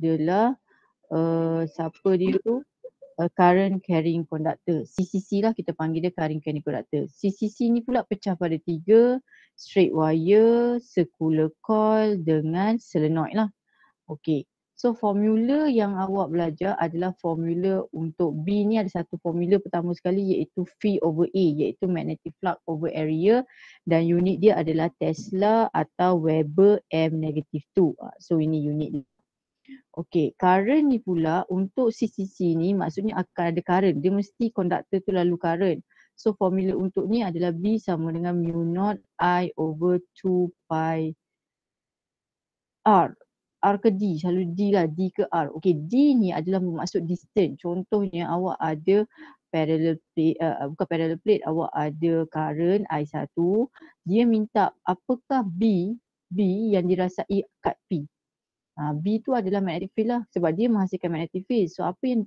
adalah siapa dia tu? Current carrying conductor. CCC lah, kita panggil dia current carrying conductor. CCC ni pula pecah pada 3, straight wire, circular coil dengan solenoid lah. Okey. So formula yang awak belajar adalah formula untuk B ni, ada satu formula pertama sekali iaitu V over A, iaitu magnetic flux over area, dan unit dia adalah Tesla atau Weber M-2. So ini unit dia. Okey, current ni pula untuk CCC ni maksudnya akan ada current. Dia mesti konduktor tu lalu current. So formula untuk ni adalah B sama dengan mu naught I over 2 pi R. R ke D? Selalu D lah. D ke R. Okey, D ni adalah bermaksud distance. Contohnya awak ada parallel plate, bukan parallel plate, awak ada current I1. Dia minta apakah B yang dirasai kat P. B tu adalah magnetic field lah sebab dia menghasilkan magnetic field. So apa yang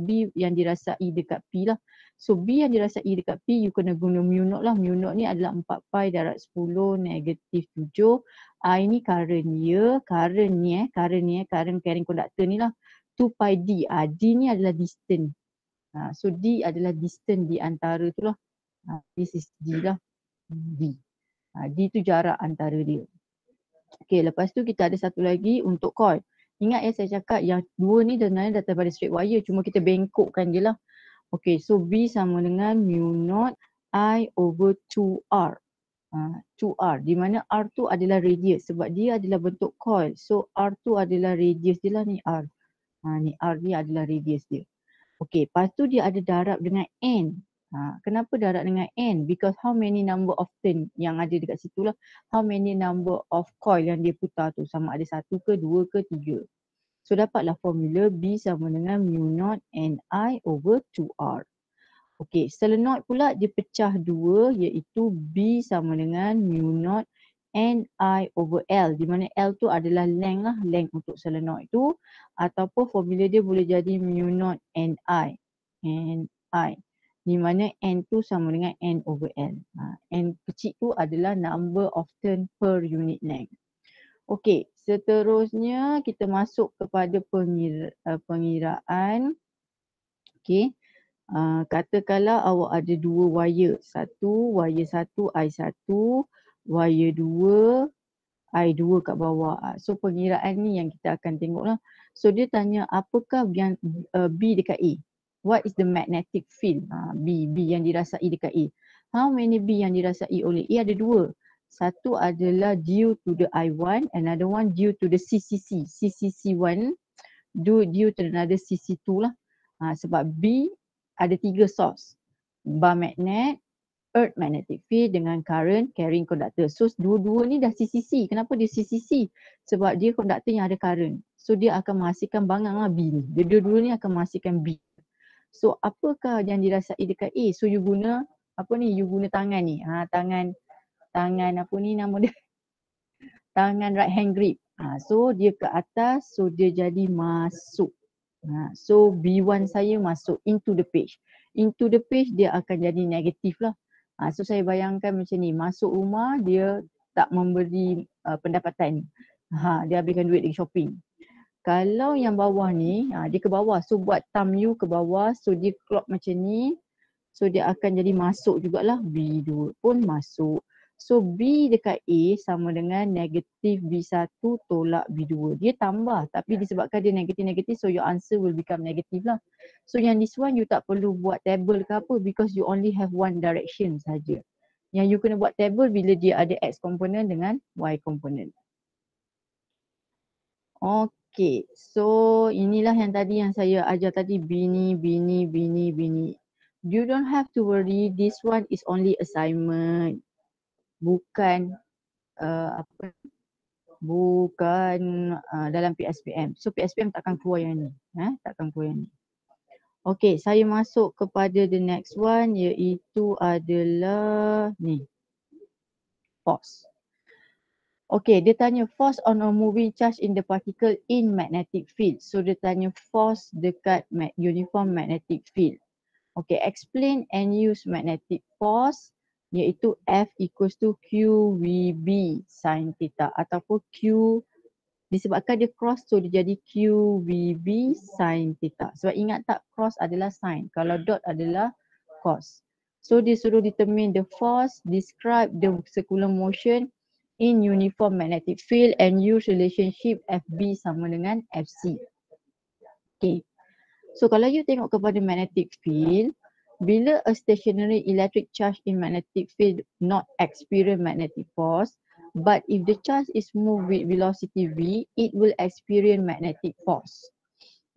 B yang dirasai dekat P lah. So B yang dirasai dekat P you kena guna mu naught lah. Mu naught ni adalah 4 pi darab 10 negatif 7. I ni current dia, current carrying conductor ni lah. 2 pi D. D ni adalah distance. So D adalah distance di antara tu lah. This is D lah. D. D tu jarak antara dia. Okey, lepas tu kita ada satu lagi untuk coil. Ingat ya saya cakap yang dua ni sebenarnya datang daripada straight wire, cuma kita bengkokkan je lah. Okey, so B sama dengan mu naught I over 2R. 2R, di mana R tu adalah radius sebab dia adalah bentuk coil. So R tu adalah radius dia lah ni R. Ni R ni adalah radius dia. Okey, lepas tu dia ada darab dengan N. Kenapa darab dengan N? Because how many number of turn yang ada dekat situ lah. How many number of coil yang dia putar tu. Sama ada 1 ke 2 ke 3. So dapatlah formula B sama dengan mu naught Ni over 2R. Okey, solenoid pula dia pecah 2 iaitu B sama dengan mu naught Ni over L, di mana L tu adalah length lah, length untuk solenoid tu, ataupun formula dia boleh jadi mu naught Ni, di mana N tu sama dengan N over L. N kecil tu adalah number of turn per unit length. Okey, seterusnya kita masuk kepada pengiraan. Okey. Katakanlah awak ada dua wire. Wire satu I1, wire 2 I2 kat bawah. So pengiraan ni yang kita akan tengok lah. So dia tanya apakah yang B dekat A? What is the magnetic field? B yang dirasai dekat A. How many B yang dirasai oleh A? Ada dua. Satu adalah due to the I1, another one due to the CCC. CCC1 due to another CC2 lah. Sebab B ada 3 source. Bar magnet, earth magnetic field dengan current carrying conductor. So dua-dua ni dah CCC. Kenapa dia CCC? Sebab dia conductor yang ada current. So dia akan menghasilkan bangang lah B ni. Dua-dua ni akan menghasilkan B. So apakah yang dirasai dekat A? So you guna apa ni? You guna tangan ni. Tangan apa ni nama dia? Tangan right hand grip. So dia ke atas, so dia jadi masuk. So B1 saya masuk into the page. Into the page dia akan jadi negatif lah. So saya bayangkan macam ni, masuk rumah dia tak memberi pendapatan. Dia habiskan duit di shopping. Kalau yang bawah ni, dia ke bawah. So buat thumb you ke bawah, so dia clock macam ni. So dia akan jadi masuk jugalah. B2 pun masuk. So B dekat A sama dengan negatif B1 tolak B2. Dia tambah tapi disebabkan dia negatif-negatif so your answer will become negatif lah. So yang this one you tak perlu buat table ke apa because you only have one direction saja. Yang you kena buat table bila dia ada X component dengan Y component. Okay, so inilah yang tadi yang saya ajar tadi bini. You don't have to worry, this one is only assignment. Bukan dalam PSPM. So PSPM takkan keluar yang ni. Takkan keluar yang ni. Okay, saya masuk kepada the next one iaitu adalah ni. Force. Okay, dia tanya force on a moving charge in the particle in magnetic field. So dia tanya force dekat uniform magnetic field. Okay, explain and use magnetic force iaitu F equals to QVB sin theta ataupun Q Disebabkan dia cross, so dia jadi QVB sin theta. Sebab ingat tak, cross adalah sin. Kalau dot adalah cos. So dia suruh determine the force, describe the circular motion in uniform magnetic field and use relationship FB sama dengan FC. Okay. So kalau you tengok kepada magnetic field, bila a stationary electric charge in magnetic field not experience magnetic force, but if the charge is moved with velocity v, it will experience magnetic force.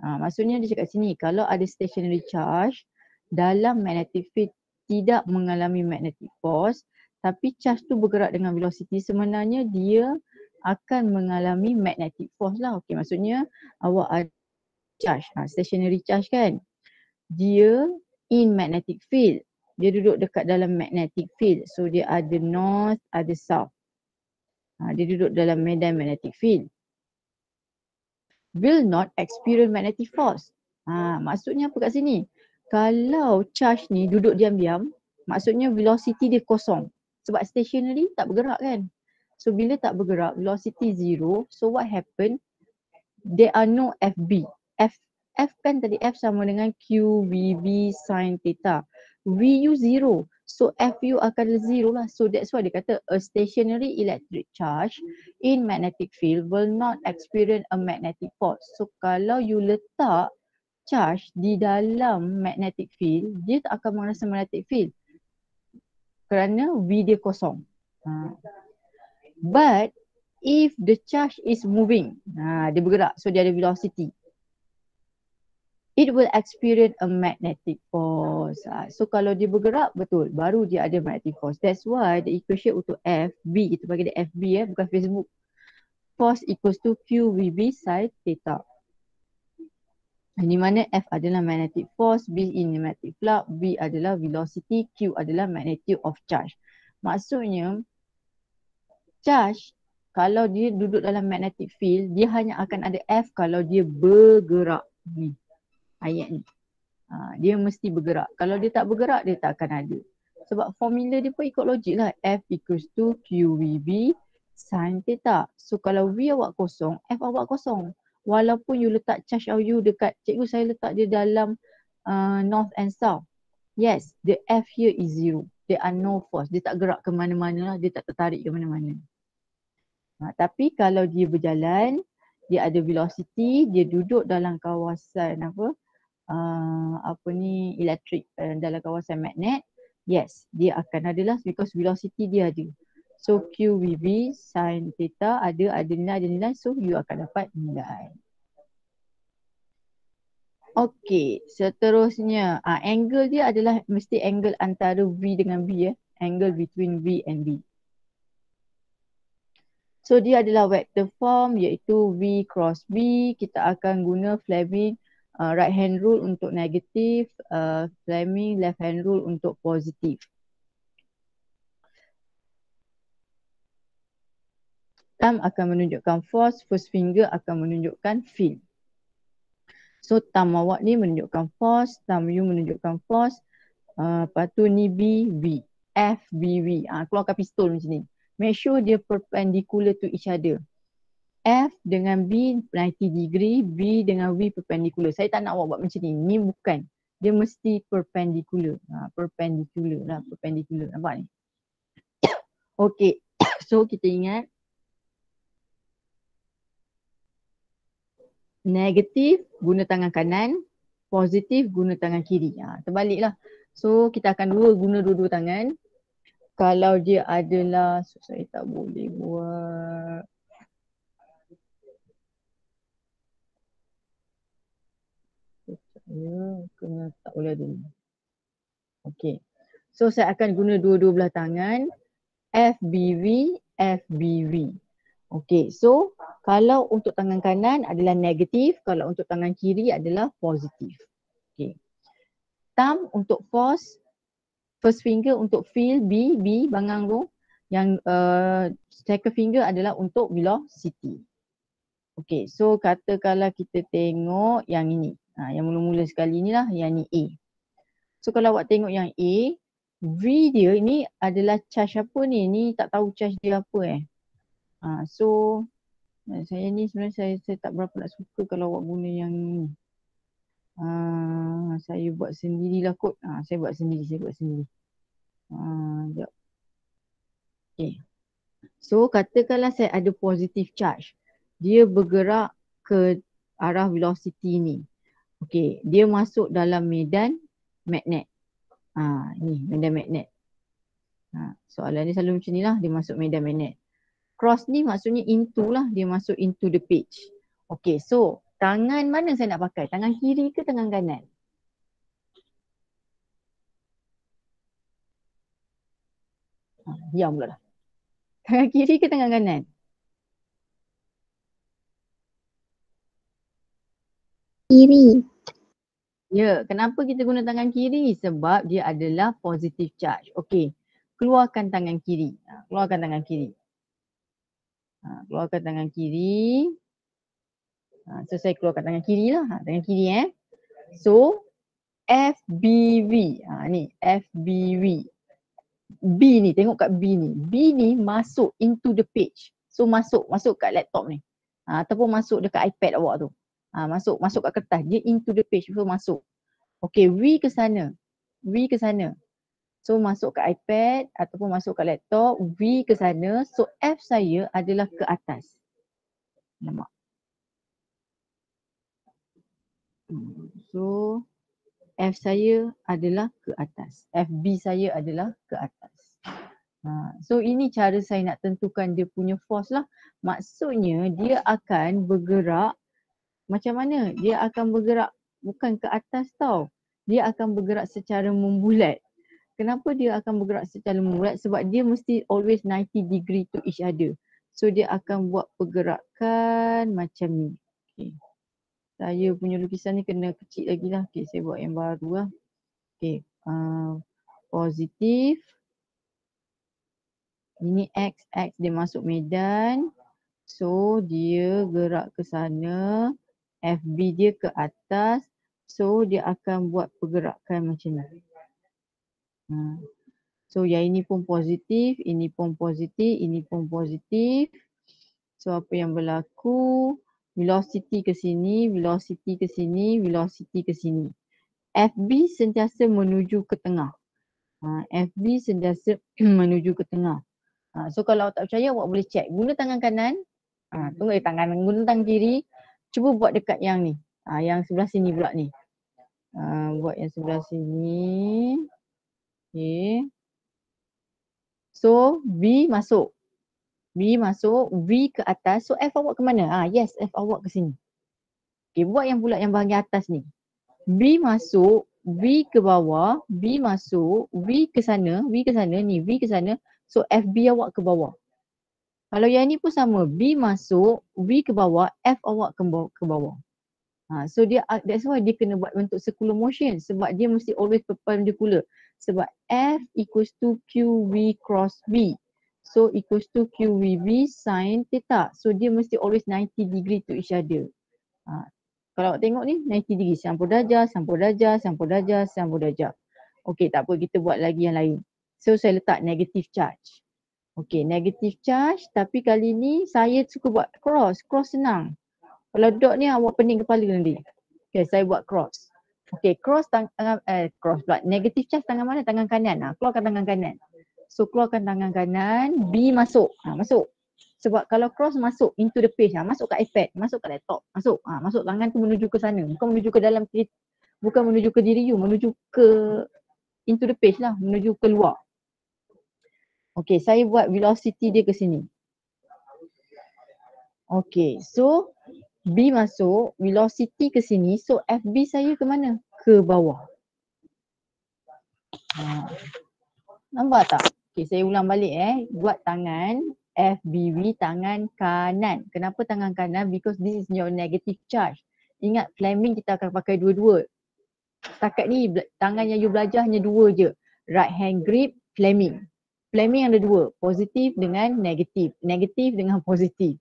Maksudnya dia cakap sini, kalau ada stationary charge dalam magnetic field tidak mengalami magnetic force, tapi charge tu bergerak dengan velocity, sebenarnya dia akan mengalami magnetic force lah. Okay, maksudnya awak ada charge, stationary charge kan, dia in magnetic field, dia duduk dekat dalam magnetic field, so dia ada north, ada south. Dia duduk dalam medan magnetic field. Will not experience magnetic force. Maksudnya apa kat sini? Kalau charge ni duduk diam-diam, maksudnya velocity dia kosong. Sebab stationary tak bergerak kan. So bila tak bergerak, velocity zero. So what happen? There are no FB. F kan tadi F sama dengan QVB sin theta. VU zero. So FU akan zero lah. So that's why dia kata a stationary electric charge in magnetic field will not experience a magnetic force. So kalau you letak charge di dalam magnetic field, dia tak akan merasa magnetic field. Kerana V dia kosong. But if the charge is moving, dia bergerak, so dia ada velocity, it will experience a magnetic force. So kalau dia bergerak, betul, baru dia ada magnetic force. That's why the equation untuk FB, kita bagi dia FB bukan Facebook. Force equals to QVB sin theta. Di mana F adalah magnetic force, B in magnetic flux, V adalah velocity, Q adalah magnitude of charge. Maksudnya, charge kalau dia duduk dalam magnetic field, dia hanya akan ada F kalau dia bergerak. Ni ayat ni. Dia mesti bergerak. Kalau dia tak bergerak, dia tak akan ada. Sebab formula dia pun ikut logik lah. F equals to QVB sin theta. So kalau V awak kosong, F awak kosong. Walaupun you letak charge you dekat, cikgu saya letak dia dalam north and south. Yes, the F here is zero. There are no force. Dia tak gerak ke mana-mana lah. Dia tak tertarik ke mana-mana. Tapi kalau dia berjalan, dia ada velocity, dia duduk dalam kawasan elektrik, dalam kawasan magnet, yes, dia akan adalah because velocity dia ada. So QVB sin theta ada nilai, so you akan dapat nilai. Okey, seterusnya angle dia adalah mesti angle antara V dengan V, angle between V and V. So dia adalah vector form iaitu V cross V. Kita akan guna Fleming right hand rule untuk negatif, Fleming left hand rule untuk positif. Thumb akan menunjukkan force, first finger akan menunjukkan field. So thumb awak ni menunjukkan force, thumb you menunjukkan force. Lepas tu ni B, V. F, B, V. Keluarkan pistol macam ni. Make sure dia perpendicular to each other. F dengan B 90 degree, B dengan V perpendicular. Saya tak nak awak buat macam ni. Ni bukan. Dia mesti perpendicular. Perpendicular lah. Perpendicular. Nampak ni? Okay. So kita ingat. Negatif guna tangan kanan. Positif guna tangan kiri. Terbaliklah. So kita akan guna dua-dua tangan. Kalau dia adalah, saya tak boleh buat. Saya kena tak boleh ada ni. Okay. So saya akan guna dua-dua belah tangan. FBV, FBV. Okay. So kalau untuk tangan kanan adalah negatif. Kalau untuk tangan kiri adalah positif. Okay. Thumb untuk force. First finger untuk feel, B bangang tu. Yang second finger adalah untuk velocity. Okay, so katakanlah kita tengok yang ini. Yang mula-mula sekali ni lah, yang ni A. So kalau awak tengok yang A, V dia ni adalah charge apa ni? Ni tak tahu charge dia apa So Saya ni sebenarnya saya tak berapa nak suka kalau awak guna yang ni. Saya buat sendirilah kot. Saya buat sendiri. Sekejap. Okay. So katakanlah saya ada positive charge. Dia bergerak ke arah velocity ni. Okay, dia masuk dalam medan magnet. Ni medan magnet. Soalan ni selalu macam ni lah, dia masuk medan magnet. Cross ni maksudnya into lah, dia masuk into the page. Okay, so tangan mana saya nak pakai? Tangan kiri ke tangan kanan? Diam pula dah. Tangan kiri ke tangan kanan? Kiri. Ya, kenapa kita guna tangan kiri? Sebab dia adalah positive charge. Okey, keluarkan tangan kiri. Keluarkan tangan kiri. Keluarkan tangan kiri. So saya keluarkan tangan kiri lah. Tangan kiri So FBV. Ni FBV. B ni, tengok kat B ni. B ni masuk into the page. So masuk kat laptop ni. Ataupun masuk dekat iPad awak tu. Masuk kat kertas. Dia into the page. So masuk. Okay, V ke sana. So masuk ke iPad ataupun masuk ke laptop, V ke sana. So F saya adalah ke atas. Nampak? So F saya adalah ke atas. FB saya adalah ke atas. So ini cara saya nak tentukan dia punya force lah. Maksudnya dia akan bergerak macam mana? Dia akan bergerak bukan ke atas tau. Dia akan bergerak secara membulat. Kenapa dia akan bergerak secara membulat? Sebab dia mesti always 90 degree to each other. So dia akan buat pergerakan macam ni. Okay. Saya punya lukisan ni kena kecil lagi lah. Okay, saya buat yang baru lah. Okay. Positif. Ini X dia masuk medan. So dia gerak ke sana. FB dia ke atas. So dia akan buat pergerakan macam ni. So yang ini pun positif, ini pun positif, ini pun positif. So apa yang berlaku? Velocity ke sini, velocity ke sini, velocity ke sini. FB sentiasa menuju ke tengah. FB sentiasa menuju ke tengah. So kalau awak tak percaya, awak boleh check. Guna tangan kanan. Tunggu guna tangan kiri. Cuba buat dekat yang ni. Yang sebelah sini pula ni. Buat yang sebelah sini. Okay. So V masuk. V masuk, V ke atas. So F awak ke mana? Yes, F awak ke sini. Okay, buat yang pula yang bahagian atas ni. V masuk, V ke bawah, V masuk, V ke sana, V ke sana, ni V ke sana. So FB awak ke bawah. Kalau yang ni pun sama, V masuk, V ke bawah, F awak ke bawah. So dia, that's why dia kena buat bentuk circular motion. Sebab dia mesti always perpendicular. Sebab F equals to QV cross V. So equals to QVV sin theta. So dia mesti always 90 degree to each other. Kalau awak tengok ni 90 degree. Campur darjah, campur darjah, campur darjah, campur darjah. Okay, tak apa, kita buat lagi yang lain. So saya letak negative charge. Okay, negative charge, tapi kali ni saya suka buat cross. Cross senang. Kalau dot ni awak pening kepala nanti. Okay, saya buat cross. Okay, cross cross pula. Negative charge tangan mana? Tangan kanan. Keluarkan tangan kanan. So keluarkan tangan kanan, B masuk. Masuk. Sebab kalau cross masuk into the page, masuk kat iPad, masuk kat laptop, masuk. Masuk tangan tu menuju ke sana. Bukan menuju ke dalam, bukan menuju ke diri you, menuju ke into the page lah, menuju ke luar. Okay, saya buat velocity dia ke sini. Okay, so B masuk, velocity ke sini, so FB saya ke mana? Ke bawah. Nampak tak? Okay, saya ulang balik Buat tangan FBV, tangan kanan. Kenapa tangan kanan? Because this is your negative charge. Ingat, Fleming kita akan pakai dua-dua. Setakat ni, tangan yang you belajar hanya dua je. Right hand grip, Fleming. Fleming ada dua, positif dengan negatif. Negatif dengan positif.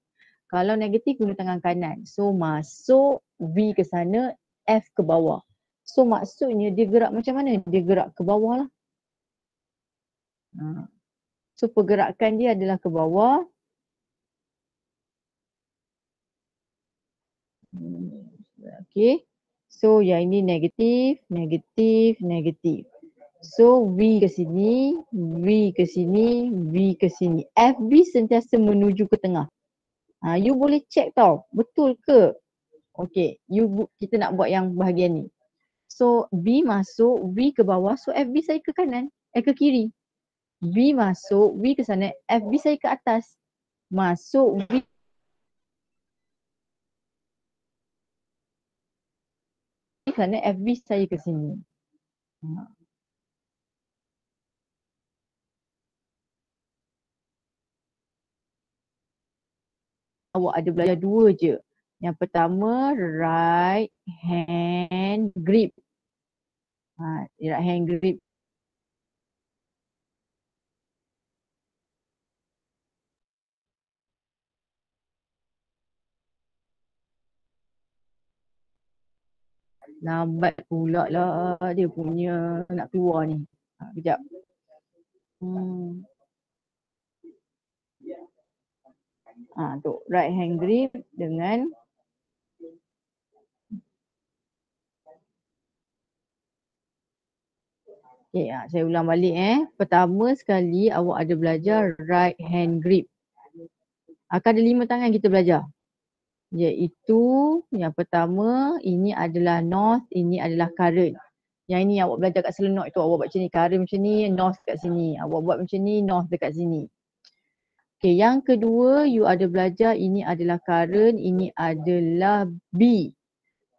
Kalau negatif, guna tangan kanan. So, masuk V ke sana, F ke bawah. So, maksudnya dia gerak macam mana? Dia gerak ke bawah lah. So pergerakan dia adalah ke bawah. Okay. So yang ini negatif, negatif, negatif. So V ke sini, V ke sini, V ke sini. FB sentiasa menuju ke tengah. You boleh check tau, betul ke? Okay, kita nak buat yang bahagian ni. So B masuk, V ke bawah, so FB saya ke kanan, ke kiri. V masuk, V ke sana, FB saya ke atas. Masuk, V ke sana, FB saya ke sini. Awak ada belajar dua je. Yang pertama, right hand grip. Right hand grip. Lambat pula lah dia punya nak keluar ni. Kejap. Tu right hand grip dengan okay, saya ulang balik Pertama sekali awak ada belajar right hand grip. Akan ada 5 tangan kita belajar. Iaitu yang pertama ini adalah north, ini adalah current. Yang ini awak belajar kat solenoid tu, awak buat macam ni, current macam ni, north kat sini. Awak buat macam ni, north dekat sini. Okay, yang kedua you ada belajar ini adalah current, ini adalah B.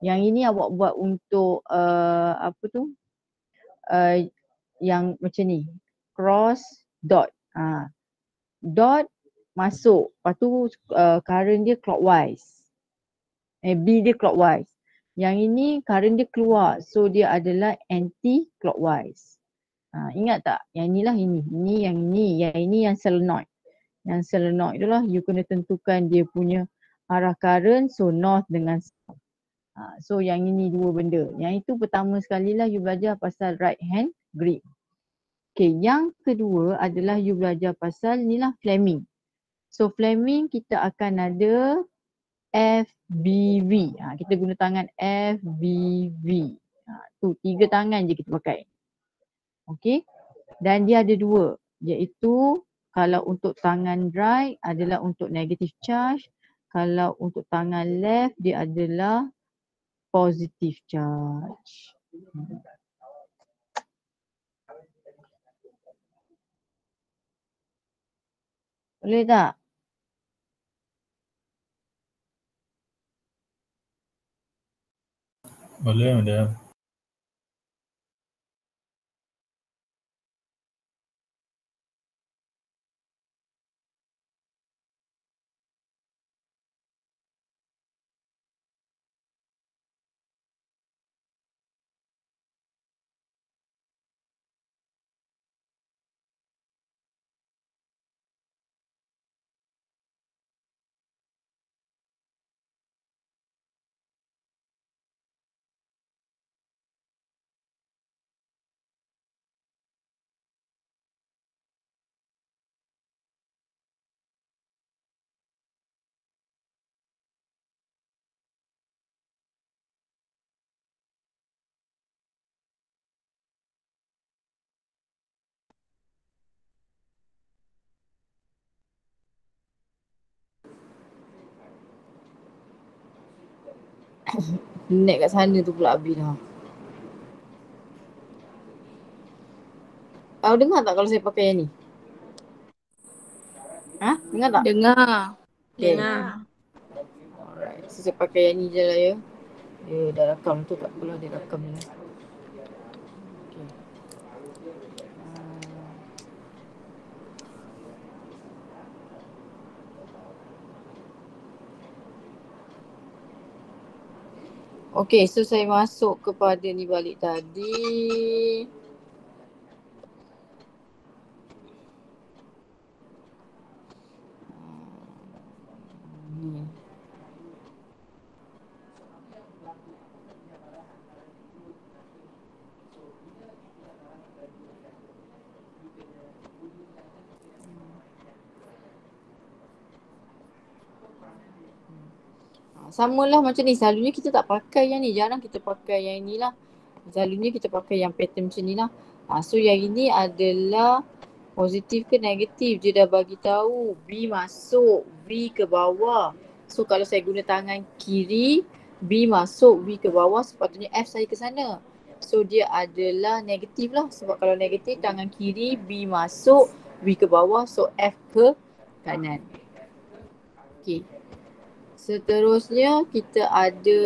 Yang ini awak buat untuk apa tu? Yang macam ni, cross dot. Dot masuk, lepas tu current dia clockwise. B dia clockwise. Yang ini current dia keluar, so dia adalah anti clockwise. Ingat tak? Yang inilah ini. Ini yang ini. Yang ini yang solenoid. Yang solenoid tu lah you kena tentukan dia punya arah current, so north dengan south. So yang ini dua benda. Yang itu pertama sekali lah you belajar pasal right hand grip. Okay, yang kedua adalah you belajar pasal ni lah Fleming. So Fleming kita akan ada FBV. Kita guna tangan FBV. Tu 3 tangan je kita pakai. Okay. Dan dia ada 2. Iaitu kalau untuk tangan right adalah untuk negative charge. Kalau untuk tangan left dia adalah positive charge. Boleh tak? Boleh, madam. Net kat sana tu pula habis dah. Dengar tak kalau saya pakai yang ni? Dengar tak? Dengar. Okay. Dengar. Alright. So saya pakai yang ni je lah ya. Dia dah rakam tu, tak apalah dia rakam ni. Okay. Okay, so saya masuk kepada ni balik tadi. Ni. Samalah macam ni. Selalunya kita tak pakai yang ni. Jarang kita pakai yang ni lah. Selalunya kita pakai yang pattern macam ni lah. So yang ini adalah positif ke negatif. Dia dah bagi tahu B masuk, V ke bawah. So kalau saya guna tangan kiri, B masuk, V ke bawah, sepatutnya F saya ke sana. So dia adalah negatif lah. Sebab kalau negatif, tangan kiri, B masuk, V ke bawah, so F ke kanan. Okay. Seterusnya kita ada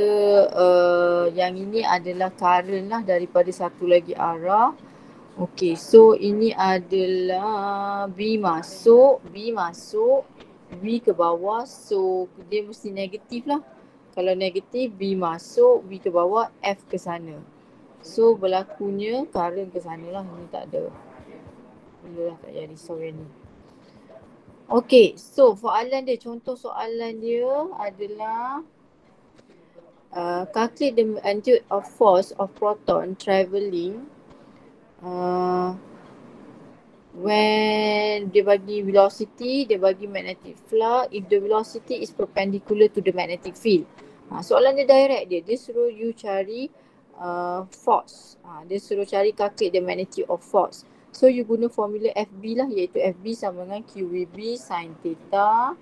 yang ini adalah current lah daripada satu lagi arah. Okay, so ini adalah B masuk, V ke bawah, so dia mesti negatif lah. Kalau negatif, B masuk, V ke bawah, F ke sana. So berlakunya current ke sana lah, ini tak ada. Mulalah tak payah risau yang ni. Okay, so soalan dia, contoh soalan dia adalah calculate the magnitude of force of proton travelling when dia bagi velocity, dia bagi magnetic flux if the velocity is perpendicular to the magnetic field. Soalan dia direct dia suruh you cari force. Dia suruh cari calculate the magnitude of force. So you guna formula FB lah, iaitu FB sama dengan QVB sin theta.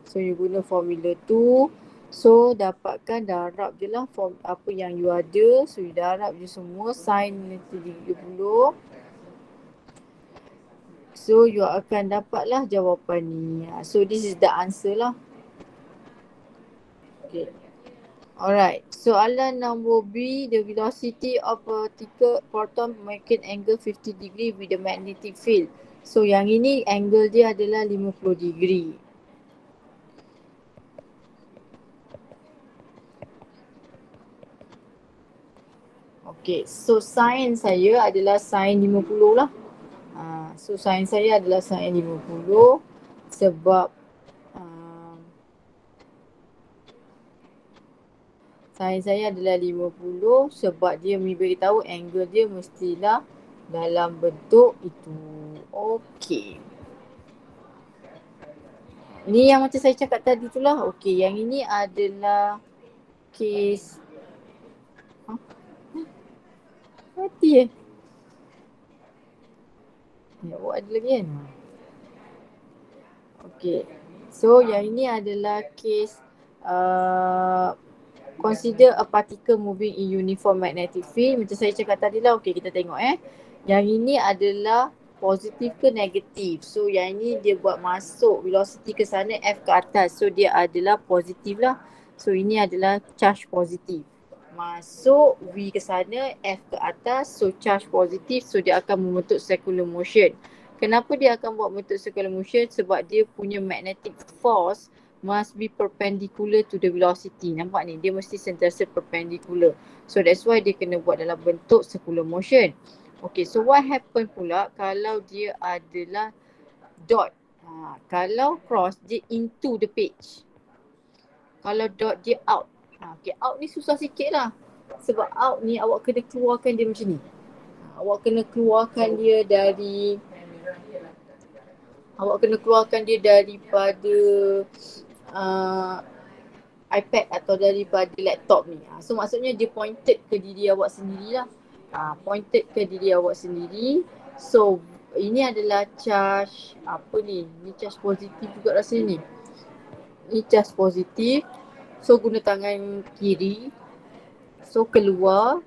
So you guna formula tu. So dapatkan darab je lah form apa yang you ada. So you darab je semua sin 30. So you akan dapatlah jawapan ni. So this is the answer lah. Okay. Alright, soalan nombor B, the velocity of a particle proton make angle 50 degree with the magnetic field. So yang ini angle dia adalah 50 degree. Okay, so sin saya adalah sin 50 lah. So sin saya adalah sin 50 sebab sin saya adalah 50 sebab dia beritahu angle dia mestilah dalam bentuk itu. Okey. Ni yang macam saya cakap tadi tu lah. Okey, yang ini adalah kes mati buat ada lagi kan? Okey. So yang ini adalah kes consider a particle moving in uniform magnetic field. Macam saya cakap tadi lah. Okey, kita tengok Yang ini adalah positif ke negatif. So yang ini dia buat masuk velocity ke sana, F ke atas. So dia adalah positif lah. So ini adalah charge positif. Masuk V ke sana, F ke atas. So charge positif. So dia akan membentuk circular motion. Kenapa dia akan buat bentuk circular motion? Sebab dia punya magnetic force must be perpendicular to the velocity. Nampak ni, dia mesti sentiasa perpendicular. So that's why dia kena buat dalam bentuk circular motion. Okay, so what happen pula kalau dia adalah dot? Kalau cross, dia into the page. Kalau dot, dia out. Okay, out ni susah sikit lah. Sebab out ni awak kena keluarkan dia macam ni. Awak kena keluarkan dia dari daripada iPad atau daripada laptop ni. So maksudnya dia pointed ke diri awak sendiri lah. Pointed ke diri awak sendiri. So ini adalah charge apa ni? Ni charge positif juga rasanya ni. Ni charge positif. So guna tangan kiri. So keluar.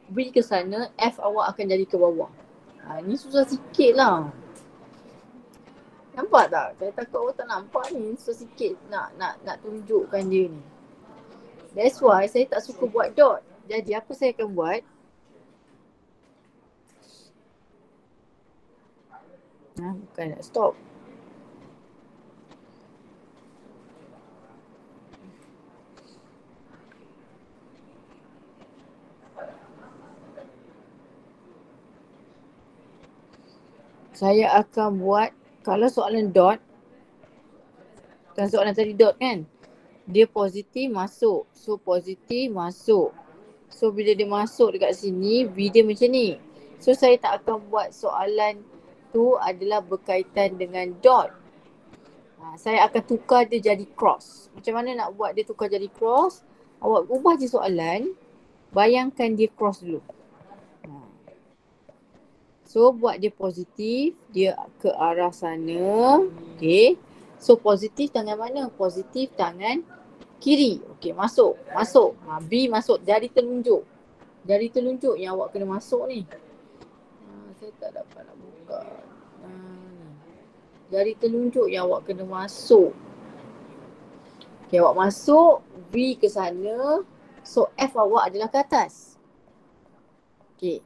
V ke sana, F awak akan jadi ke bawah. Ni susah sikit lah. Nampak tak? Saya takut awak tak nampak ni. Susah sikit nak tunjukkan dia ni. That's why saya tak suka buat dot. Jadi apa saya akan buat? Bukan nak stop. Saya akan buat, kalau soalan dot, kan soalan tadi dot kan? Dia positif masuk. So positif masuk. So bila dia masuk dekat sini, V dia macam ni. So saya tak akan buat soalan tu adalah berkaitan dengan dot. Saya akan tukar dia jadi cross. Macam mana nak buat dia tukar jadi cross? Awak ubah je soalan. Bayangkan dia cross dulu. So buat dia positif, dia ke arah sana. Okay. So positif tangan mana? Positif tangan kiri. Okay, masuk. B masuk. Jari telunjuk. Jari telunjuk yang awak kena masuk ni. Saya tak dapat nak buka. Jari telunjuk yang awak kena masuk. Okay, awak masuk. V ke sana. So F awak adalah ke atas. Okay.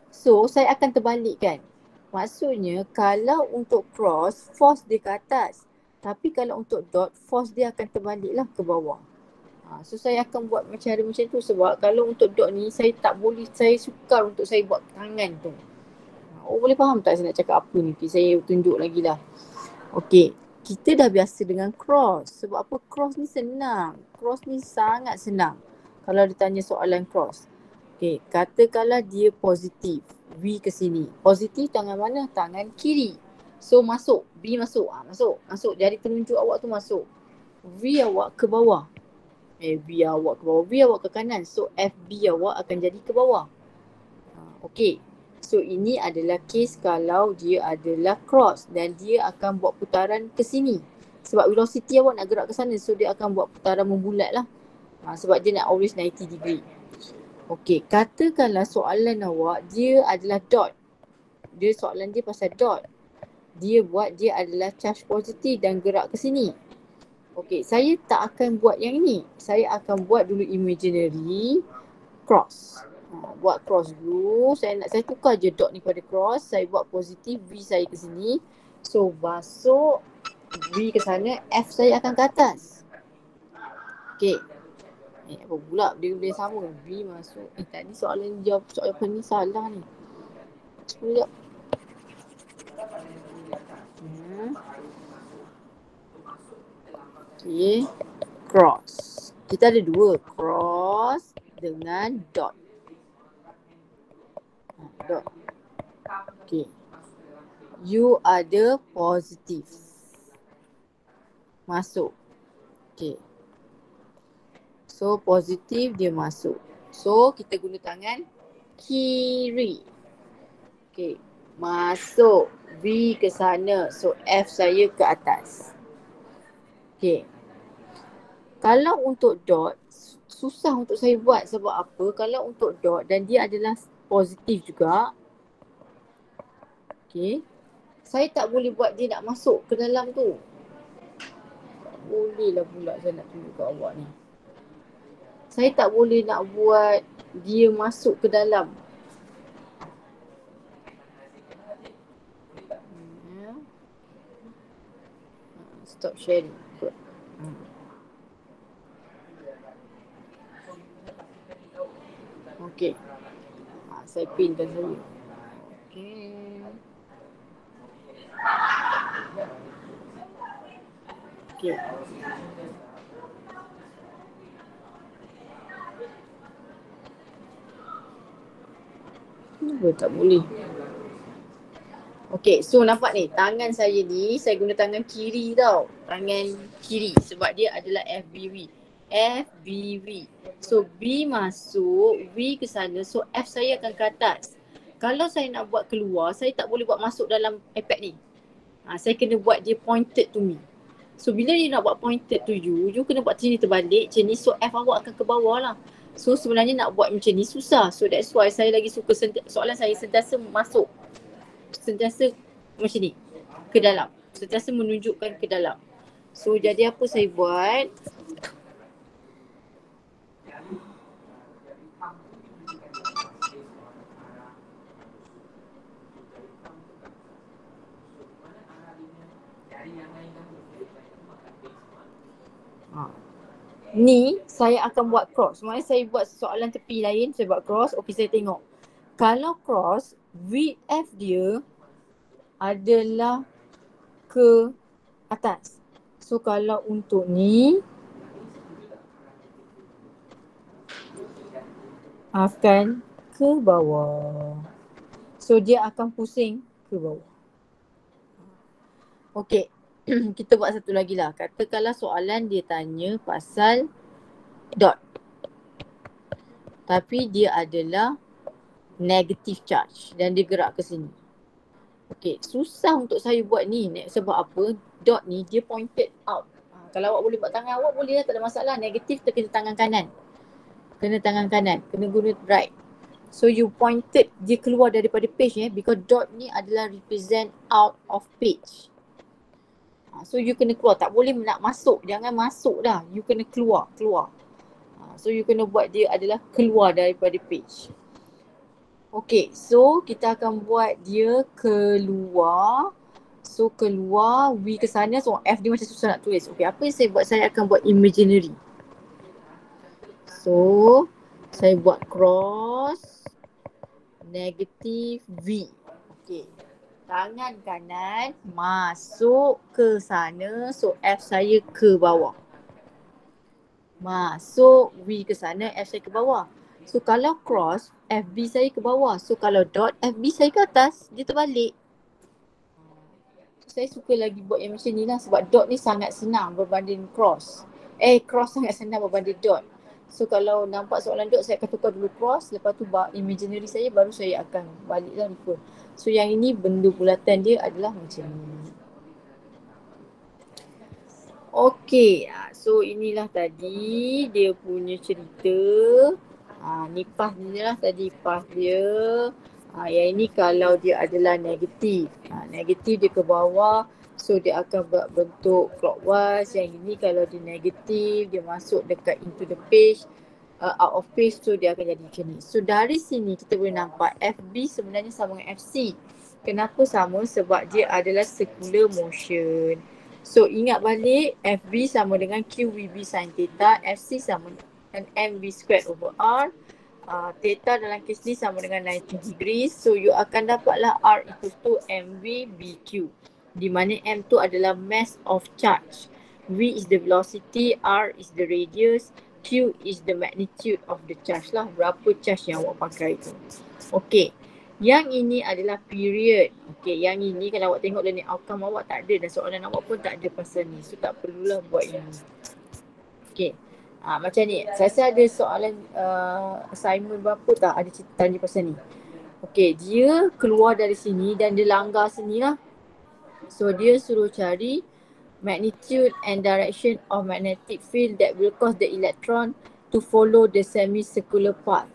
So saya akan terbalikkan. Maksudnya kalau untuk cross, force dia ke atas. Tapi kalau untuk dot, force dia akan terbaliklah ke bawah. So saya akan buat cara macam tu sebab kalau untuk dot ni saya tak boleh, saya sukar untuk saya buat tangan tu. Oh, boleh faham tak saya nak cakap apa ni? Saya tunjuk lagi lah. Okay, kita dah biasa dengan cross. Sebab apa? Cross ni senang. Cross ni sangat senang kalau ditanya soalan cross. Okay, katakanlah dia positif. V ke sini. Positif tangan mana? Tangan kiri. So masuk. B masuk. Masuk. Jari telunjuk awak tu masuk. V awak ke bawah. V awak ke bawah. V awak ke kanan. So FB awak akan jadi ke bawah. Okay. So ini adalah case kalau dia adalah cross dan dia akan buat putaran ke sini. Sebab velocity awak nak gerak ke sana. So dia akan buat putaran membulat lah. Sebab dia nak always 90 degree. Okey, katakanlah soalan awak dia adalah dot. Soalan dia pasal dot. Dia adalah charge positif dan gerak ke sini. Okey, saya tak akan buat yang ini. Saya akan buat dulu imaginary cross. Buat cross dulu. Saya tukar je dot ni pada cross. Saya buat positif, V saya ke sini. So masuk, V ke sana, F saya akan ke atas. Okey. Apa pula dia boleh sama V masuk. Tadi soalan jawab soalan ni salah ni. Sekejap. Okay. Cross. Kita ada dua. Cross dengan dot. Dot. Okay. You ada positif. Masuk. Okay. So positif dia masuk. So kita guna tangan kiri. Okay. Masuk. V ke sana. So F saya ke atas. Okay. Kalau untuk dot, susah untuk saya buat. Sebab apa? Kalau untuk dot dan dia adalah positif juga. Okay. Saya tak boleh buat dia nak masuk ke dalam tu. Tak boleh lah pula saya nak tunjuk ke awak ni. Saya tak boleh nak buat dia masuk ke dalam. Stop sharing. Good. Okay. Saya pinkan saya. Okay. Okay. Kenapa tak boleh? Okay, so nampak ni tangan saya ni, saya guna tangan kiri tau. Tangan kiri sebab dia adalah FBV. FBV. So B masuk, V ke sana, so F saya akan ke atas. Kalau saya nak buat keluar, saya tak boleh buat masuk dalam iPad ni. Saya kena buat dia pointed to me. So bila dia nak buat pointed to you, you kena buat macam ni terbalik, macam ni, so F awak akan ke bawah lah. So sebenarnya nak buat macam ni susah. So that's why saya lagi suka soalan saya sentiasa masuk. Sentiasa macam ni, ke dalam. Sentiasa menunjukkan ke dalam. So jadi apa saya buat? Ni saya akan buat cross. Maksudnya saya buat soalan tepi lain, saya buat cross. Okey, saya tengok. Kalau cross, VF dia adalah ke atas. So kalau untuk ni akan ke bawah. So dia akan pusing ke bawah. Okey. kita buat satu lagi lah. Katakanlah soalan dia tanya pasal dot. Tapi dia adalah negative charge dan dia gerak ke sini. Okey, susah untuk saya buat ni. Sebab apa? Dot ni dia pointed out. Kalau awak boleh buat tangan awak boleh lah, tak ada masalah. Negatif tu kena tangan kanan. Kena tangan kanan. Kena guna right. So you pointed, dia keluar daripada page because dot ni adalah represent out of page. So you kena keluar, tak boleh nak masuk, jangan masuk dah. You kena keluar. So you kena buat dia adalah keluar daripada page. Okay, so kita akan buat dia keluar. So keluar, V ke sana, so F dia macam susah nak tulis. Okay, apa yang saya buat? Saya akan buat imaginary. So, saya buat cross negative V. Okay. Tangan kanan masuk ke sana. So F saya ke bawah. Masuk V ke sana, F saya ke bawah. So kalau cross, FB saya ke bawah. So kalau dot, FB saya ke atas. Dia terbalik. So, saya suka lagi buat yang macam ni lah. Sebab dot ni sangat senang berbanding cross. Cross sangat senang berbanding dot. So kalau nampak soalan dot, saya akan tukar dulu cross. Lepas tu imaginary saya, baru saya akan balik lah lupa. So yang ini benda bulatan dia adalah macam ni. Okay, so inilah tadi dia punya cerita. Ni path dia lah tadi, path dia. Yang ini kalau dia adalah negatif. Negatif dia ke bawah. So dia akan bentuk clockwise. Yang ini kalau dia negatif, dia masuk dekat into the page, out of page, so dia akan jadi macam ni. So dari sini kita boleh nampak FB sebenarnya sama dengan FC. Kenapa sama? Sebab dia adalah circular motion. So ingat balik, FB sama dengan QVB sin theta, FC sama dengan MV squared over R. Theta dalam kes ni sama dengan 90 degrees. So you akan dapatlah R equals to MV BQ. Di mana M tu adalah mass of charge. V is the velocity, R is the radius, Q is the magnitude of the charge lah. Berapa charge yang awak pakai tu. Okay. Yang ini adalah period. Okay. Yang ini kalau awak tengok learning outcome awak tak ada dan soalan awak pun tak ada pasal ni. So tak perlulah buat yang ni. Okay. Macam ni. Saya ada soalan assignment berapa tak ada tanya pasal ni. Okay. Dia keluar dari sini dan dia langgar sini lah. So dia suruh cari magnitude and direction of magnetic field that will cause the electron to follow the semicircular path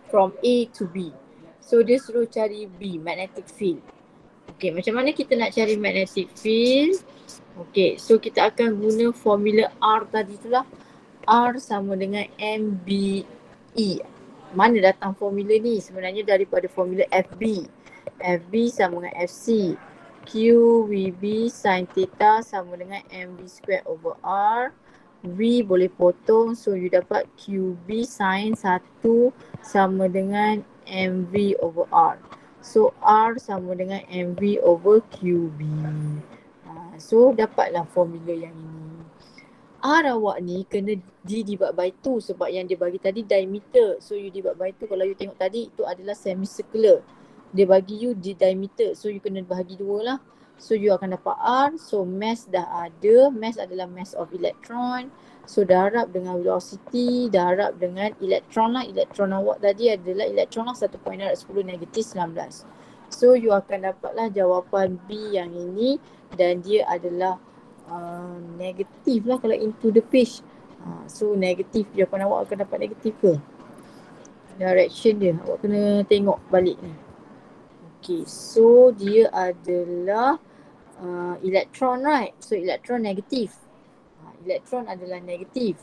from A to B. So dia suruh cari B, magnetic field. Okay, macam mana kita nak cari magnetic field? Okay, so kita akan guna formula R tadi tu lah. R sama dengan MBE. Mana datang formula ni? Sebenarnya daripada formula FB. FB sama dengan FC. QVB sin theta sama dengan MV squared over R. V boleh potong, so you dapat QB sin 1 sama dengan MV over R. So R sama dengan MV over QB. So dapatlah formula yang ini. R awak ni kena divide by 2 sebab yang dia bagi tadi diameter. So you divide by 2, kalau you tengok tadi itu adalah semicircular. Dia bagi you di diameter, so you kena bahagi 2 lah. So you akan dapat R, so mass dah ada. Mass adalah mass of electron. So darab dengan velocity, darab dengan elektron lah. Elektron awak tadi adalah elektron lah 1.10 negatif 19. So you akan dapatlah jawapan B yang ini dan dia adalah negatif lah kalau into the page. So negatif, jawapan awak akan dapat negatif ke? Direction dia, awak kena tengok balik ni. Okay, so dia adalah elektron, right? So elektron negatif. Elektron adalah negatif.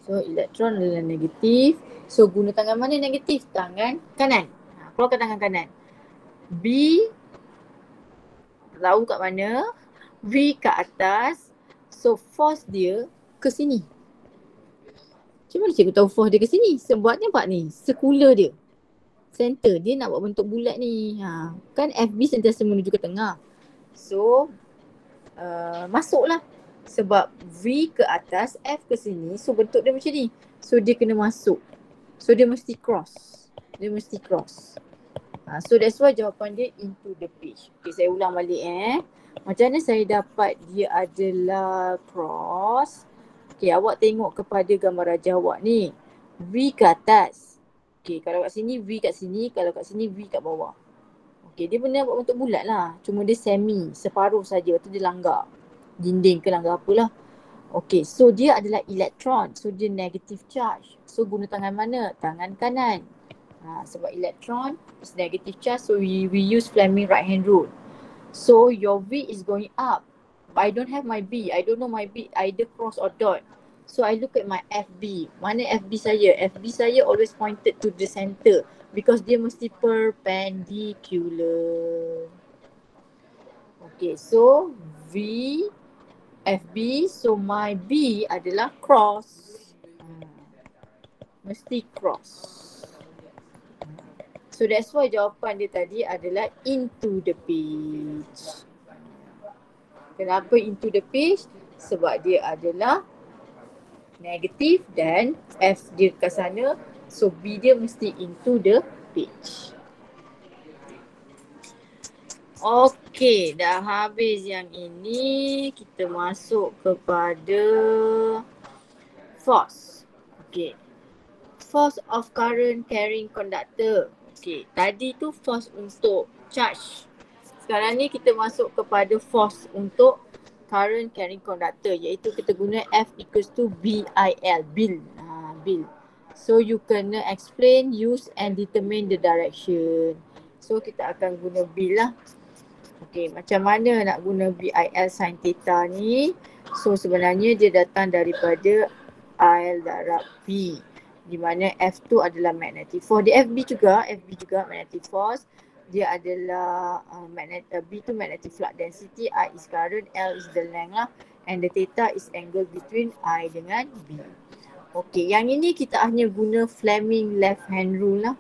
So elektron adalah negatif. So guna tangan mana negatif? Tangan kanan. Keluarkan tangan kanan. B tahu kat mana? V kat atas. So force dia ke sini. Macam mana cikgu tahu force dia ke sini? Sebabnya nampak ni, circular dia. Center dia nak buat bentuk bulat ni. Kan FB sentiasa menuju ke tengah. So masuklah. Sebab V ke atas, F ke sini. So bentuk dia macam ni. So dia kena masuk. So dia mesti cross. So that's why jawapan dia into the page. Okay, saya ulang balik Macam mana saya dapat dia adalah cross? Okay, awak tengok kepada gambar raja awak ni. V ke atas. Okay, kalau kat sini V kat sini, kalau kat sini V kat bawah. Okay, dia benar buat bentuk bulat lah. Cuma dia semi, separuh saja. Lepas tu dia langgar. Dinding ke langgar apalah. Okay, so dia adalah elektron. So dia negative charge. So guna tangan mana? Tangan kanan. Sebab elektron is negative charge, so we use Fleming right hand rule. So your V is going up. But I don't have my B. I don't know my B either cross or dot. So I look at my FB. Mana FB saya? FB saya always pointed to the center because dia mesti perpendicular. Okay, so V FB, so my B adalah cross. Mesti cross. So that's why jawapan dia tadi adalah into the page. Kenapa into the page? Sebab dia adalah negatif dan F dia kat sana. So B dia mesti into the page. Okay, dah habis yang ini. Kita masuk kepada force. Okay. Force of current carrying conductor. Okay, tadi tu force untuk charge. Sekarang ni kita masuk kepada force untuk current carrying conductor, iaitu kita guna F equals to BIL, bil. Bil. So you kena explain, use and determine the direction. So kita akan guna bil lah. Okay, macam mana nak guna BIL sin theta ni? So sebenarnya dia datang daripada I darab P, di mana F tu adalah magnetic force. Di FB juga magnetic force. Dia adalah B tu magnetic flux density, I is current, L is the length lah, and the theta is angle between I dengan B. Okay, yang ini kita hanya guna Fleming left hand rule lah.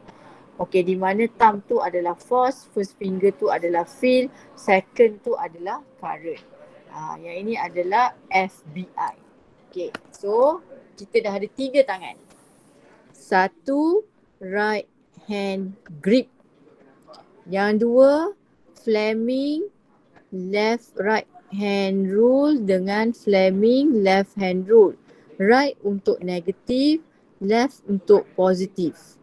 Okay, di mana thumb tu adalah force, first finger tu adalah field, second tu adalah current. Yang ini adalah FBI. Okay, so kita dah ada 3 tangan. 1, right hand grip. Yang 2, Fleming left right hand rule dengan Fleming left hand rule. Right untuk negatif, left untuk positif.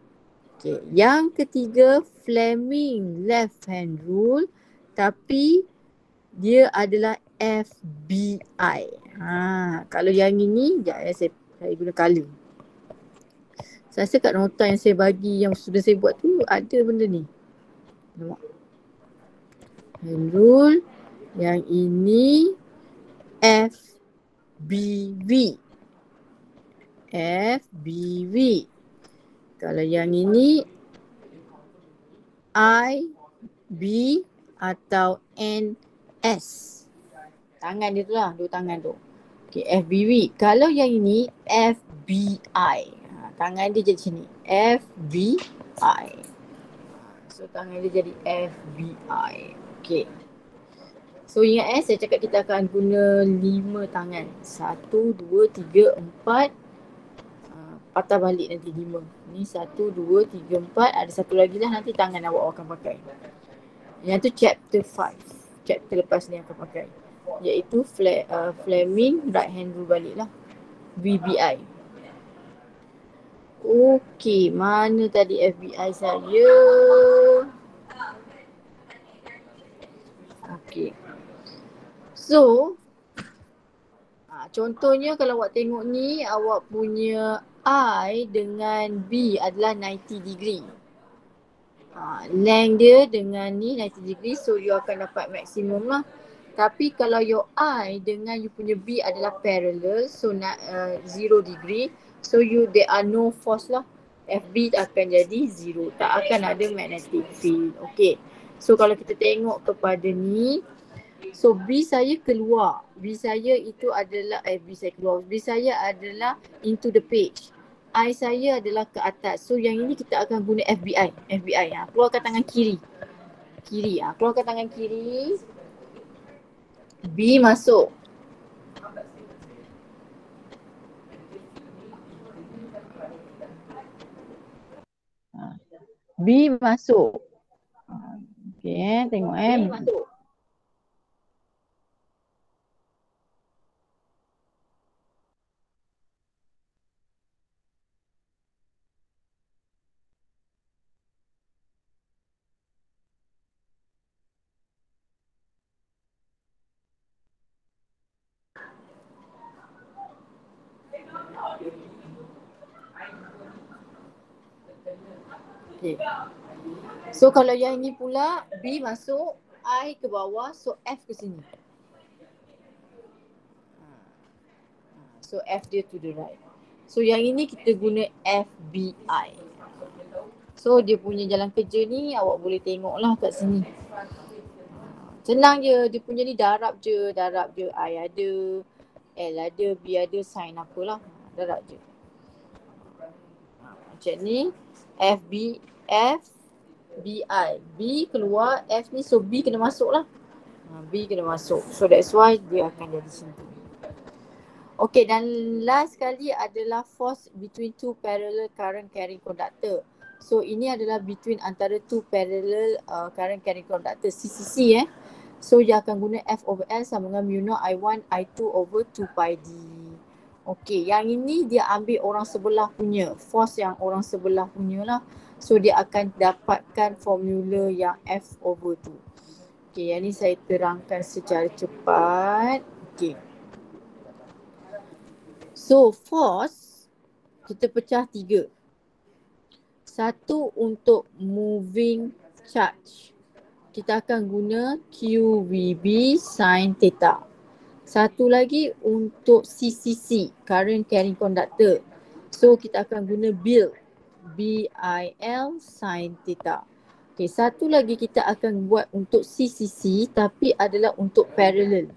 Okay. Yang ketiga, Fleming left hand rule tapi dia adalah FBI. Kalau yang ini, sekejap saya guna color. Saya rasa kat nota yang saya bagi, yang sudah saya buat tu ada benda ni. Nampak? Hand rule. Yang ini FBV. FBV. Kalau yang ini IB atau NS. Tangan dia tu lah, 2 tangan tu. Okay, FBV. Kalau yang ini FBI. Tangan dia jadi sini. FBI. So tangan dia jadi FBI. Okay. So ingat saya cakap kita akan guna 5 tangan. 1, 2, 3, 4. Patah balik nanti 5. Ni 1, 2, 3, 4. Ada satu lagi lah nanti tangan awak akan pakai. Yang tu chapter 5. Chapter lepas ni akan pakai. Iaitu Fleming right hand rule balik lah. VBI. Okey, mana tadi FBI saya? Okey. So, contohnya kalau awak tengok ni, awak punya I dengan B adalah 90 degree. Length dia dengan ni 90 degree, so you akan dapat maksimum lah. Tapi kalau your I dengan you punya B adalah parallel, so 0 degree, so there are no force lah. FB akan jadi 0, tak akan ada magnetic field. Okay, so kalau kita tengok kepada ni, so B saya keluar. B saya itu adalah, B saya keluar. B saya adalah into the page. I saya adalah ke atas. So yang ini kita akan guna FBI. FBI. Keluarkan tangan kiri. Keluarkan tangan kiri. B masuk. B masuk. Okay, tengok Ni masuk. Okay. So kalau yang ini pula B masuk, I ke bawah, so F ke sini. So F dia to the right. So yang ini kita guna FBI. So dia punya jalan kerja ni awak boleh tengok lah kat sini. Senang je, dia punya ni darab je. I ada, L ada, B ada, sign apalah. Darab je. Macam ni, FBI. B keluar, F ni, so B kena masuk lah. B kena masuk. So that's why dia akan jadi simple. Okay, dan last sekali adalah force between two parallel current carrying conductor. So ini adalah between antara two parallel current carrying conductor, CCC So dia akan guna F over L sama dengan mu naught I1 I2 over 2 pi D. Okay, yang ini dia ambil orang sebelah punya, force yang orang sebelah punya lah. So dia akan dapatkan formula yang F over 2. Okay, yang ni saya terangkan secara cepat. Okay. So force kita pecah 3. Satu untuk moving charge. Kita akan guna QVB sin theta. Satu lagi untuk CCC, current carrying conductor. So kita akan guna BIL sin theta. Okay, satu lagi kita akan buat untuk CCC tapi adalah untuk parallel.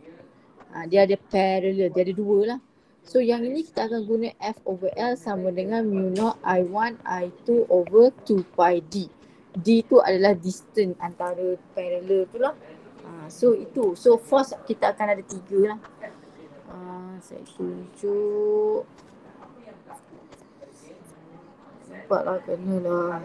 Dia ada parallel, dia ada dua lah. So yang ini kita akan guna F over L sama dengan mu naught I1 I2 over 2 pi D. D tu adalah distance antara parallel tu lah. So itu, so force kita akan ada 3 lah. Saya tunjuk. Nampaklah kena lah.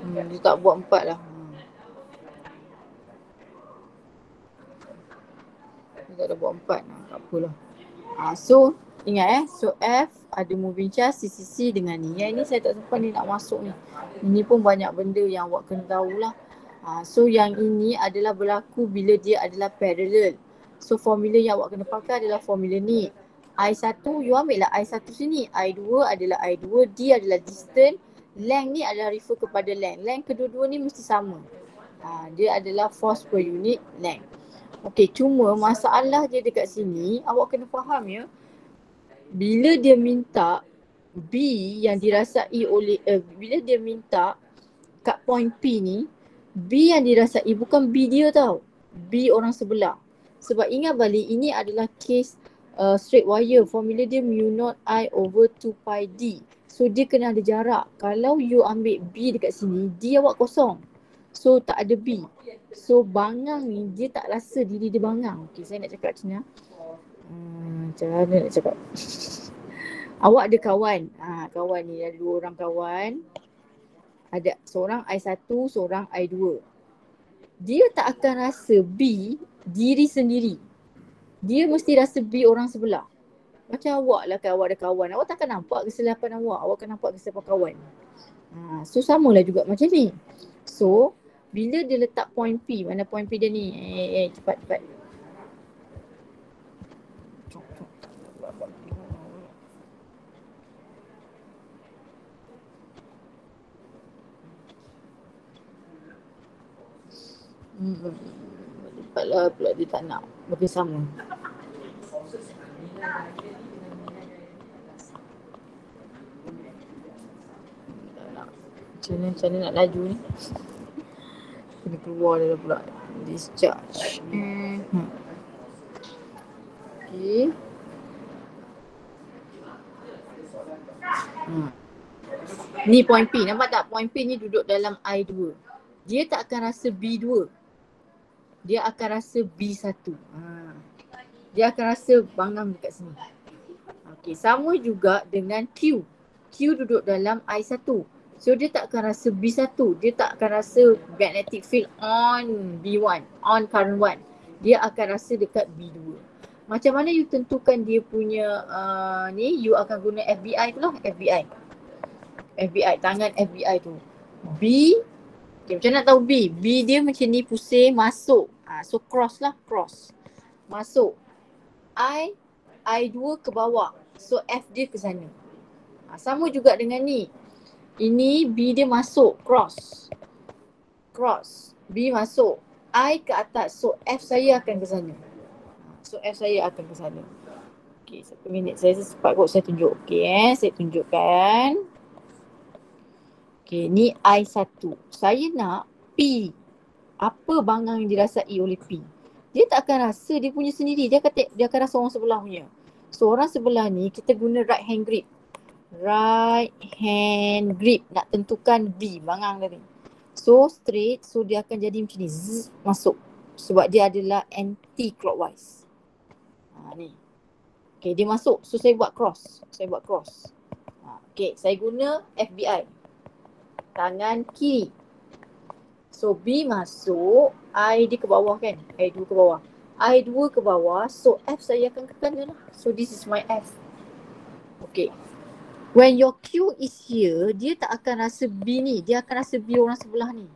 Dia tak buat 4 lah. Dia tak ada buat 4 lah, tak apalah. So ingat so F ada moving charge CCC dengan ni. Yang ni saya tak sempat ni nak masuk ni. Ini pun banyak benda yang awak kena tahulah. So yang ini adalah berlaku bila dia adalah parallel. So formula yang awak kena pakai adalah formula ni. I1 you ambil lah I1 sini. I2 adalah I2, D adalah distance. Length ni adalah refer kepada length. Length kedua-dua ni mesti sama. Dia adalah force per unit length. Okey, cuma masalah dia dekat sini, awak kena faham ya. Bila dia minta B yang dirasai oleh, bila dia minta kat point P ni, B yang dirasai bukan B dia tau. B orang sebelah. Sebab ingat balik, ini adalah case straight wire. Formula dia mu naught I over 2 pi D. So dia kena ada jarak. Kalau you ambil B dekat sini, D awak kosong. So tak ada B. So bangang ni dia tak rasa diri dia bangang. Okay, saya nak cakap macam ni. Macam mana nak cakap? Awak ada kawan. Kawan ni ada 2 orang kawan. Ada seorang I1, seorang I2. Dia tak akan rasa B diri sendiri. Dia mesti rasa B orang sebelah. Macam awak lah kan, awak ada kawan. Awak takkan nampak kesilapan awak. Awak akan nampak kesilapan kawan. So samalah juga macam ni. So bila dia letak point P, mana point P dia ni? Cepat. Cepatlah pula dia tak nak bersama. Macam mana nak laju ni? Kena keluar dah pula. Discharge. Okay. Ni point P. Nampak tak? Point P ni duduk dalam I2. Dia tak akan rasa B2. dia akan rasa B1. Dia akan rasa bangang dekat sini. Okey, sama juga dengan Q. Q duduk dalam I1. So dia tak akan rasa B1. Dia tak akan rasa magnetic field on B1, on current 1. Dia akan rasa dekat B2. Macam mana you tentukan dia punya ni, you akan guna FBI tu lah, FBI. FBI, tangan FBI tu. B, okay, macam nak tahu B? B dia macam ni pusing, masuk. So cross lah, cross. Masuk. I2 ke bawah. So F dia ke sana. Sama juga dengan ni. Ini B dia masuk, cross. Cross. B masuk. I ke atas. So F saya akan ke sana. So F saya akan ke sana. Okay, 1 minit. Saya sempat kot saya tunjuk. Okay, saya tunjukkan. Okay, ni I1. Saya nak P. Apa bangang yang dirasai oleh P? Dia tak akan rasa dia punya sendiri. Dia akan rasa orang sebelah punya. So orang sebelah ni kita guna right hand grip. Right hand grip. Nak tentukan B, bangang tadi. So straight. So dia akan jadi macam ni. Zzz, masuk. Sebab dia adalah anti-clockwise. Ni. Okay, dia masuk. So saya buat cross. Okay, saya guna FBI. Tangan kiri. So B masuk, I dia ke bawah kan? I2 ke bawah. I2 ke bawah, so F saya akan ke kanan lah. So this is my F. Okay. When your Q is here, dia tak akan rasa B ni. Dia akan rasa B orang sebelah ni.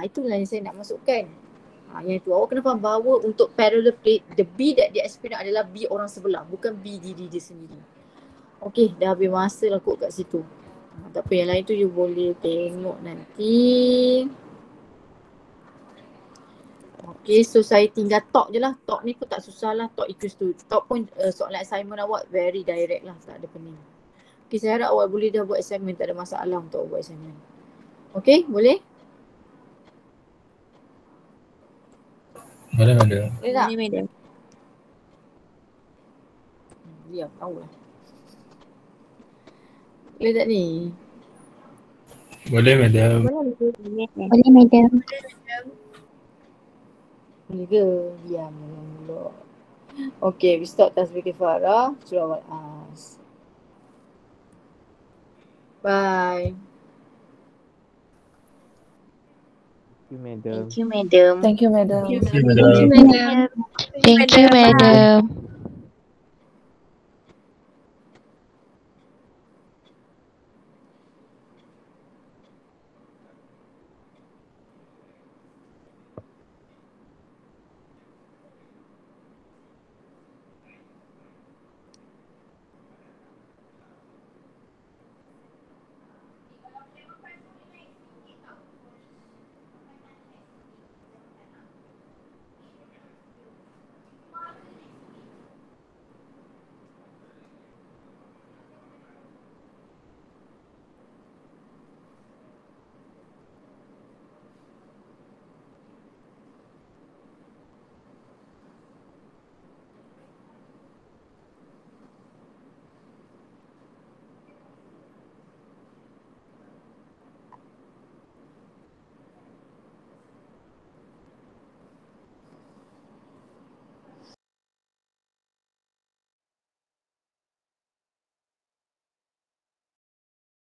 Itulah yang saya nak masukkan. Yang tu awak kena faham bahawa untuk parallel plate, the B that dia experience adalah B orang sebelah. Bukan B diri dia sendiri. Okay, dah habis masa lah kot kat situ. Tak apa, yang lain tu you boleh tengok nanti. Okay, so saya tinggal talk je lah. Talk ni pun tak susah lah. Talk equals to. Talk pun soalan assignment awak very direct lah. Tak ada pening. Okay, saya harap awak boleh dah buat assignment. Tak ada masalah untuk buat assignment. Okay, boleh? Boleh, madam. Boleh tak? Boleh, madam. Diam, tahu lah. Boleh tak ni? Boleh, madam. Boleh, madam. Boleh ke? Diam dulu. Okay, we start tasbih kifarah. Surah Al-As. Bye. Thank you, madam. Thank you, madam. Thank you, madam. Thank you, madam. Thank you, madam.